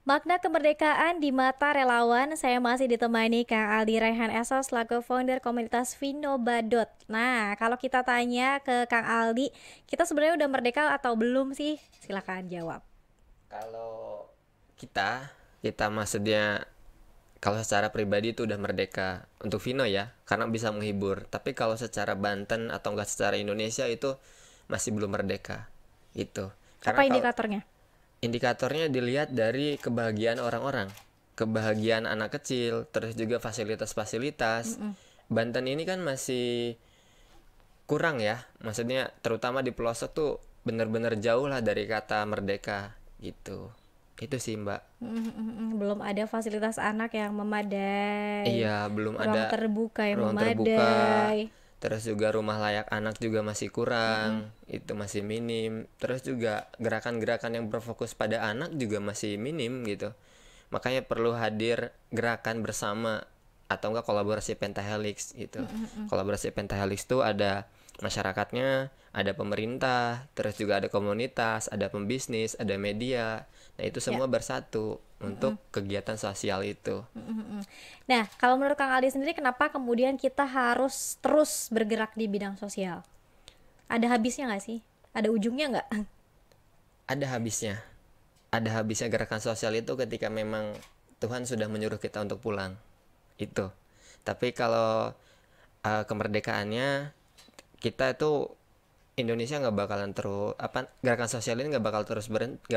Makna kemerdekaan di mata relawan, saya masih ditemani Kang Aldi Raihan Esa selaku founder komunitas Vino Badut. Nah, kalau kita tanya ke Kang Aldi, kita sebenarnya udah merdeka atau belum sih? Silakan jawab. Kalau kita maksudnya kalau secara pribadi itu udah merdeka untuk Vino ya, karena bisa menghibur. Tapi kalau secara Banten atau enggak secara Indonesia itu masih belum merdeka. Itu. Apa Karena kalau indikatornya? indikatornya dilihat dari kebahagiaan orang-orang, kebahagiaan anak kecil, terus juga fasilitas-fasilitas. Banten ini kan masih kurang ya, maksudnya terutama di pelosok tuh bener-bener jauh lah dari kata merdeka gitu. Itu sih Mbak. Belum ada fasilitas anak yang memadai, Iya, belum ruang ada terbuka yang ruang terbuka. memadai. Terus juga rumah layak anak juga masih kurang, itu masih minim. Terus juga gerakan-gerakan yang berfokus pada anak juga masih minim gitu. Makanya perlu hadir gerakan bersama atau enggak kolaborasi pentahelix gitu. Kolaborasi pentahelix itu ada masyarakatnya, ada pemerintah, terus juga ada komunitas, ada pembisnis, ada media. Nah, itu Ya. semua bersatu untuk kegiatan sosial itu. Nah, kalau menurut Kang Aldi sendiri, kenapa kemudian kita harus terus bergerak di bidang sosial? Ada habisnya nggak sih? Ada ujungnya nggak? Ada habisnya. Ada habisnya gerakan sosial itu ketika memang Tuhan sudah menyuruh kita untuk pulang. Itu. Tapi kalau kemerdekaannya kita itu Indonesia nggak bakalan terus apa gerakan sosial ini nggak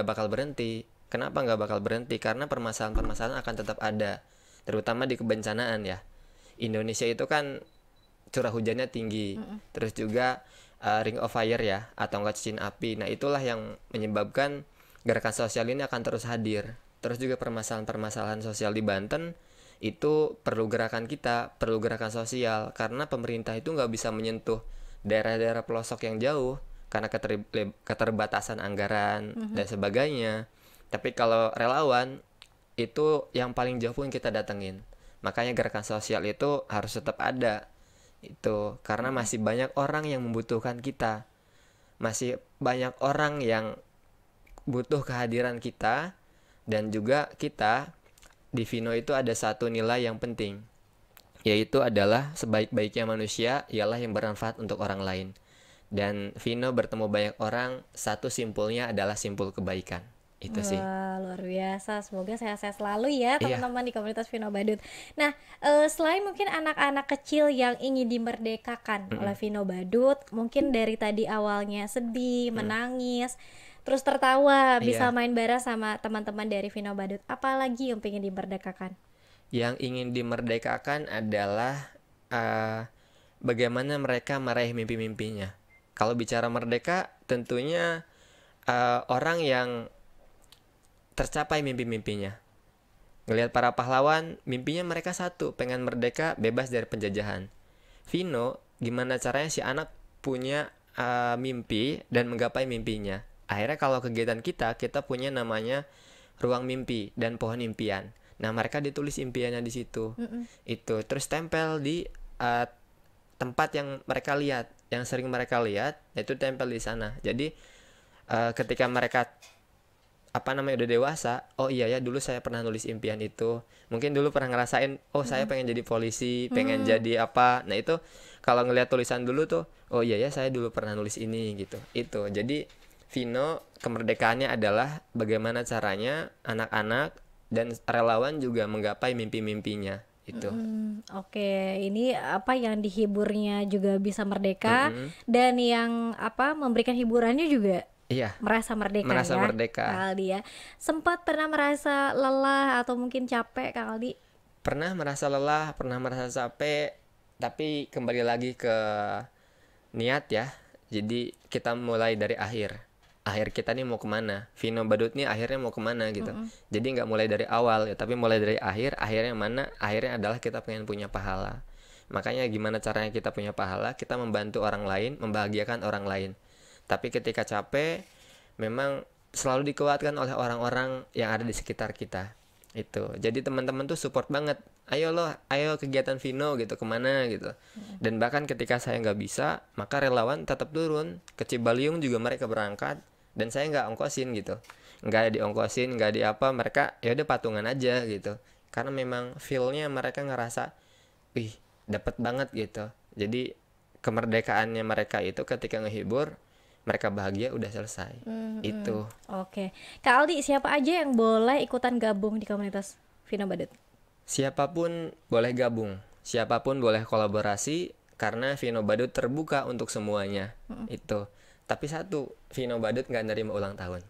bakal berhenti. Kenapa nggak bakal berhenti? Karena permasalahan-permasalahan akan tetap ada, terutama di kebencanaan ya. Indonesia itu kan curah hujannya tinggi, terus juga ring of fire ya atau enggak cincin api. Nah itulah yang menyebabkan gerakan sosial ini akan terus hadir. Terus juga permasalahan-permasalahan sosial di Banten itu perlu gerakan kita, perlu gerakan sosial karena pemerintah itu nggak bisa menyentuh daerah-daerah pelosok yang jauh karena keterbatasan anggaran dan sebagainya. Tapi kalau relawan itu yang paling jauh pun kita datengin. Makanya gerakan sosial itu harus tetap ada. Itu karena masih banyak orang yang membutuhkan kita. Masih banyak orang yang butuh kehadiran kita dan juga kita di Vino itu ada satu nilai yang penting, yaitu adalah sebaik-baiknya manusia ialah yang bermanfaat untuk orang lain. Dan Vino bertemu banyak orang, satu simpulnya adalah simpul kebaikan. Itu sih. Wah, luar biasa. Semoga sehat-sehat selalu ya Iya. teman-teman di komunitas Vino Badut. Nah, selain mungkin anak-anak kecil yang ingin dimerdekakan oleh Vino Badut, mungkin dari tadi awalnya sedih, menangis, terus tertawa, bisa Iya. main bareng sama teman-teman dari Vino Badut. Apalagi yang pengen dimerdekakan? Yang ingin dimerdekakan adalah eh, bagaimana mereka meraih mimpi-mimpinya. Kalau bicara merdeka, tentunya orang yang tercapai mimpi-mimpinya. Ngelihat para pahlawan, mimpinya mereka satu, pengen merdeka, bebas dari penjajahan. Vino, gimana caranya si anak punya mimpi dan menggapai mimpinya. Akhirnya kalau kegiatan kita punya namanya ruang mimpi dan pohon impian. Nah, mereka ditulis impiannya di situ. Itu terus tempel di uh, tempat yang mereka lihat, yang sering mereka lihat, itu tempel di sana. Jadi ketika mereka udah dewasa, oh iya ya dulu saya pernah nulis impian itu, mungkin dulu pernah ngerasain, oh saya pengen jadi polisi, pengen jadi apa. Nah itu kalau ngelihat tulisan dulu tuh, oh iya ya saya dulu pernah nulis ini gitu. Itu jadi Vino kemerdekaannya adalah bagaimana caranya anak-anak dan relawan juga menggapai mimpi-mimpinya itu. Oke, ini apa yang dihiburnya juga bisa merdeka, dan yang apa memberikan hiburannya juga Iya, merasa merdeka merasa ya, Kak merdeka. Aldi ya. Sempat pernah merasa lelah atau mungkin capek, Kak Aldi? Pernah merasa lelah, pernah merasa capek, tapi kembali lagi ke niat ya. Jadi kita mulai dari akhir kita nih mau kemana, Vino Badut nih akhirnya mau kemana gitu. Jadi nggak mulai dari awal ya, tapi mulai dari akhirnya mana, akhirnya adalah kita pengen punya pahala. Makanya gimana caranya kita punya pahala, kita membantu orang lain, membahagiakan orang lain. Tapi ketika capek memang selalu dikuatkan oleh orang-orang yang ada di sekitar kita. Itu jadi teman-teman tuh support banget, ayo loh, ayo kegiatan Vino gitu, kemana gitu. Dan bahkan ketika saya nggak bisa, maka relawan tetap turun ke Cibaliung juga, mereka berangkat dan saya nggak ongkosin gitu. nggak diongkosin, nggak di apa, mereka ya udah patungan aja gitu. Karena memang feel-nya mereka ngerasa, wih, dapat banget gitu. Jadi kemerdekaannya mereka itu ketika ngehibur, mereka bahagia udah selesai. Itu. Oke. Kak Aldi, siapa aja yang boleh ikutan gabung di komunitas Vino Badut? Siapapun boleh gabung, siapapun boleh kolaborasi karena Vino Badut terbuka untuk semuanya. Itu. Tapi satu, Vino Badut nggak nerima ulang tahun.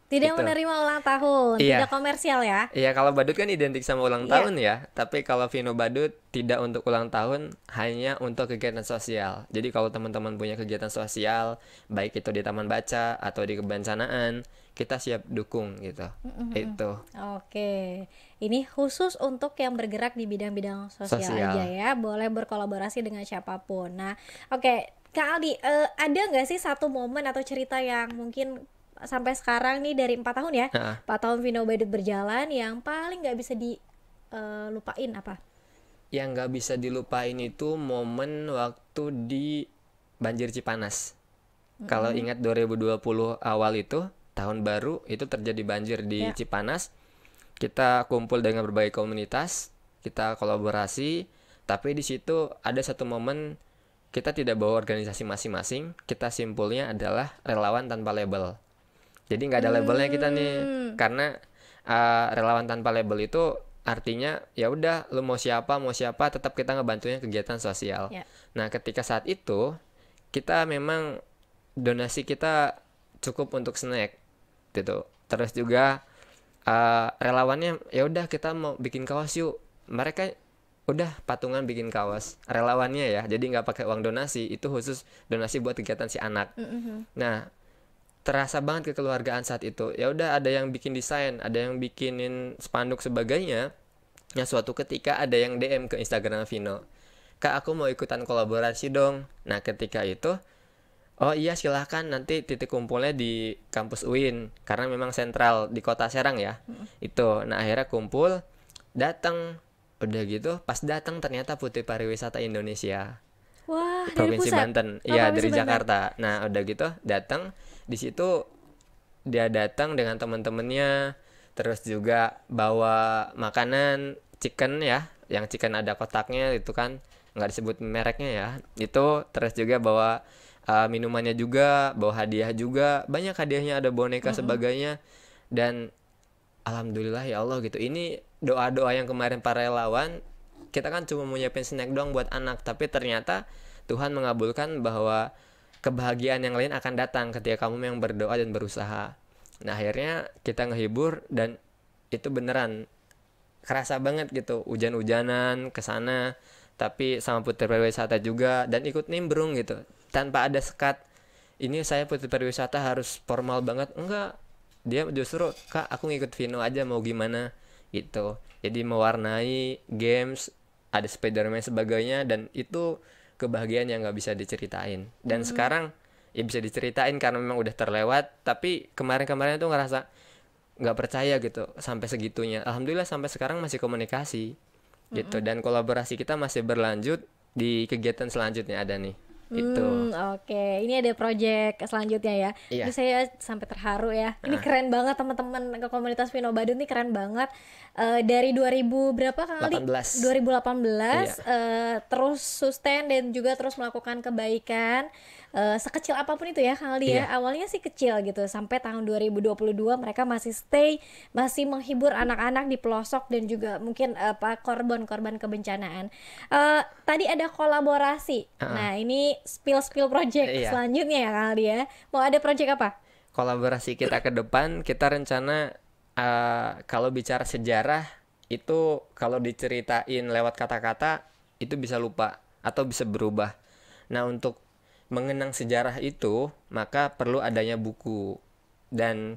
Tidak Itu. menerima ulang tahun, Iya. tidak komersial ya? Iya, kalau badut kan identik sama ulang Iya. tahun ya. Tapi kalau Vino Badut tidak untuk ulang tahun, hanya untuk kegiatan sosial. Jadi kalau teman-teman punya kegiatan sosial, baik itu di taman baca atau di kebencanaan, kita siap dukung gitu. Itu. Oke, ini khusus untuk yang bergerak di bidang-bidang sosial Sosial. aja ya, boleh berkolaborasi dengan siapapun. Nah, oke, Kak Aldi, ada nggak sih satu momen atau cerita yang mungkin sampai sekarang nih dari 4 tahun ya, Heeh. 4 tahun Vino Badut berjalan yang paling nggak bisa dilupain apa? Yang nggak bisa dilupain itu momen waktu di banjir Cipanas. Kalau ingat 2020 awal itu, tahun baru itu terjadi banjir di Ya. Cipanas. Kita kumpul dengan berbagai komunitas, kita kolaborasi, tapi di situ ada satu momen kita tidak bawa organisasi masing-masing, kita simpulnya adalah relawan tanpa label. Jadi nggak ada labelnya kita nih, karena relawan tanpa label itu artinya ya udah lu mau siapa tetap kita ngebantunya kegiatan sosial. Ya. Nah, ketika saat itu kita memang donasi kita cukup untuk snack gitu. Terus juga relawannya ya udah kita mau bikin kaos yuk. Mereka udah patungan bikin kaos. Relawannya ya, jadi nggak pakai uang donasi, itu khusus donasi buat kegiatan si anak. Nah, terasa banget kekeluargaan saat itu. Ya udah ada yang bikin desain, ada yang bikinin spanduk sebagainya. Nah, suatu ketika ada yang DM ke Instagram Vino, "Kak, aku mau ikutan kolaborasi dong." Nah, ketika itu, oh iya silahkan, nanti titik kumpulnya di kampus UIN karena memang sentral di kota Serang ya. Itu. Nah, akhirnya kumpul, datang. Udah gitu, pas datang ternyata Putri Pariwisata Indonesia. Wah, dari Provinsi pusat. Banten. Oh, Iya, Provinsi dari Banten. Jakarta. Nah, udah gitu datang di situ, dia datang dengan teman-temannya, terus juga bawa makanan chicken ya, yang chicken ada kotaknya itu kan, nggak disebut mereknya ya. Itu terus juga bawa minumannya juga, bawa hadiah juga, banyak hadiahnya, ada boneka sebagainya. Dan alhamdulillah ya Allah gitu. Ini doa-doa yang kemarin para relawan, kita kan cuma mau nyiapin snack doang buat anak, tapi ternyata Tuhan mengabulkan bahwa kebahagiaan yang lain akan datang ketika kamu yang berdoa dan berusaha. Nah, akhirnya kita ngehibur dan itu beneran kerasa banget gitu, hujan-hujanan ke sana, tapi sama Putri Pariwisata juga, dan ikut nimbrung gitu tanpa ada sekat ini saya Putri Pariwisata harus formal banget, enggak. Dia justru, "Kak, aku ngikut Vino aja mau gimana," gitu. Jadi mewarnai games, ada Spiderman sebagainya, dan itu kebahagiaan yang nggak bisa diceritain. Dan sekarang ya bisa diceritain karena memang udah terlewat, tapi kemarin-kemarin tuh ngerasa nggak percaya gitu sampai segitunya. Alhamdulillah sampai sekarang masih komunikasi gitu, dan kolaborasi kita masih berlanjut di kegiatan selanjutnya ada nih. Itu. Oke, ini ada project selanjutnya ya. Iya. Ini saya sampai terharu ya. Ini keren banget teman-teman ke komunitas Vino Badut nih, keren banget. Dari 2000 berapa Kang Aldi? 18. 2018 Iya. terus sustain dan juga terus melakukan kebaikan. Sekecil apapun itu ya Kang Aldi ya. Iya. Awalnya sih kecil gitu. Sampai tahun 2022 mereka masih stay, masih menghibur anak-anak di pelosok dan juga mungkin korban-korban kebencanaan. Tadi ada kolaborasi. Nah, ini spill project Iya. selanjutnya ya Kang Aldi ya. Mau ada project apa? Kolaborasi kita ke depan, kita rencana kalau bicara sejarah itu, kalau diceritain lewat kata-kata itu bisa lupa atau bisa berubah. Nah, untuk mengenang sejarah itu maka perlu adanya buku, dan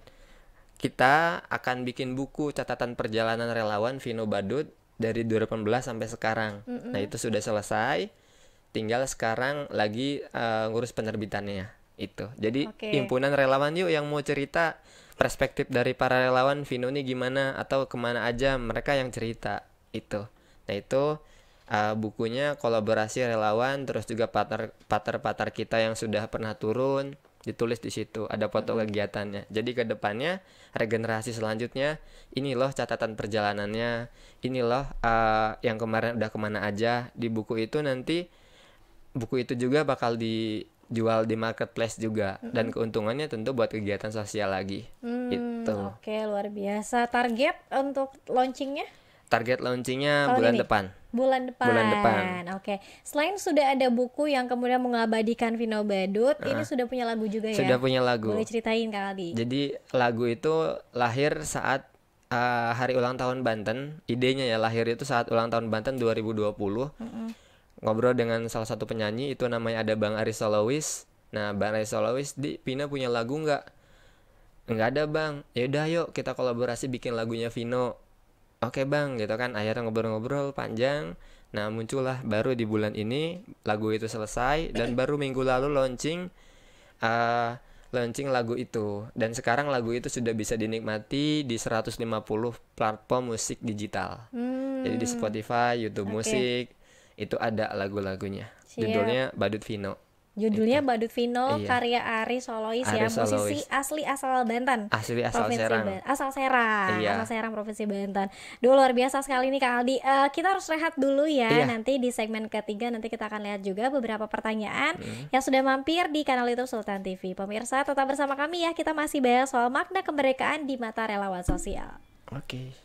kita akan bikin buku catatan perjalanan relawan Vino Badut dari 2018 sampai sekarang. Nah, itu sudah selesai, tinggal sekarang lagi ngurus penerbitannya itu. Jadi Oke. himpunan relawan yuk yang mau cerita perspektif dari para relawan Vino ini gimana atau kemana aja, mereka yang cerita itu. Nah, itu bukunya kolaborasi relawan, terus juga partner kita yang sudah pernah turun, ditulis di situ, ada foto kegiatannya. Jadi ke depannya regenerasi selanjutnya, ini loh catatan perjalanannya, ini loh yang kemarin udah kemana aja. Di buku itu nanti, buku itu juga bakal dijual di marketplace juga, dan keuntungannya tentu buat kegiatan sosial lagi. Gitu. Oke, luar biasa. Target untuk launchingnya? Target launchingnya Tahun bulan ini? depan. Bulan depan. Bulan depan. Oke. Selain sudah ada buku yang kemudian mengabadikan Vino Badut, ini sudah punya lagu juga ya? Sudah punya lagu. Boleh ceritain Kak Aldi? Jadi lagu itu lahir saat hari ulang tahun Banten. Idenya ya lahir itu saat ulang tahun Banten 2020. Ngobrol dengan salah satu penyanyi, itu namanya ada Bang Aris Solois. Nah, Bang Aris Solois, Vina punya lagu nggak? Nggak ada bang. Yaudah yuk kita kolaborasi bikin lagunya Vino. Oke bang, gitu kan. Akhirnya ngobrol-ngobrol panjang. Nah, muncullah baru di bulan ini lagu itu selesai, dan baru minggu lalu launching lagu itu. Dan sekarang lagu itu sudah bisa dinikmati di 150 platform musik digital. Jadi di Spotify, YouTube Musik itu ada lagu-lagunya. Judulnya Badut Vino. Judulnya Badut Vino, Iya. karya Aris Solois ya, Aris musisi Solois. asli asal Banten. Asli asal Provinsi Serang. Asal Serang, Iya. asal Serang Provinsi Banten. Duh, luar biasa sekali nih Kak Aldi. Kita harus rehat dulu ya. Iya. Nanti di segmen ketiga nanti kita akan lihat juga beberapa pertanyaan yang sudah mampir di kanal YouTube Sultan TV. Pemirsa tetap bersama kami ya. Kita masih bahas soal makna kemerdekaan di mata relawan sosial. Oke.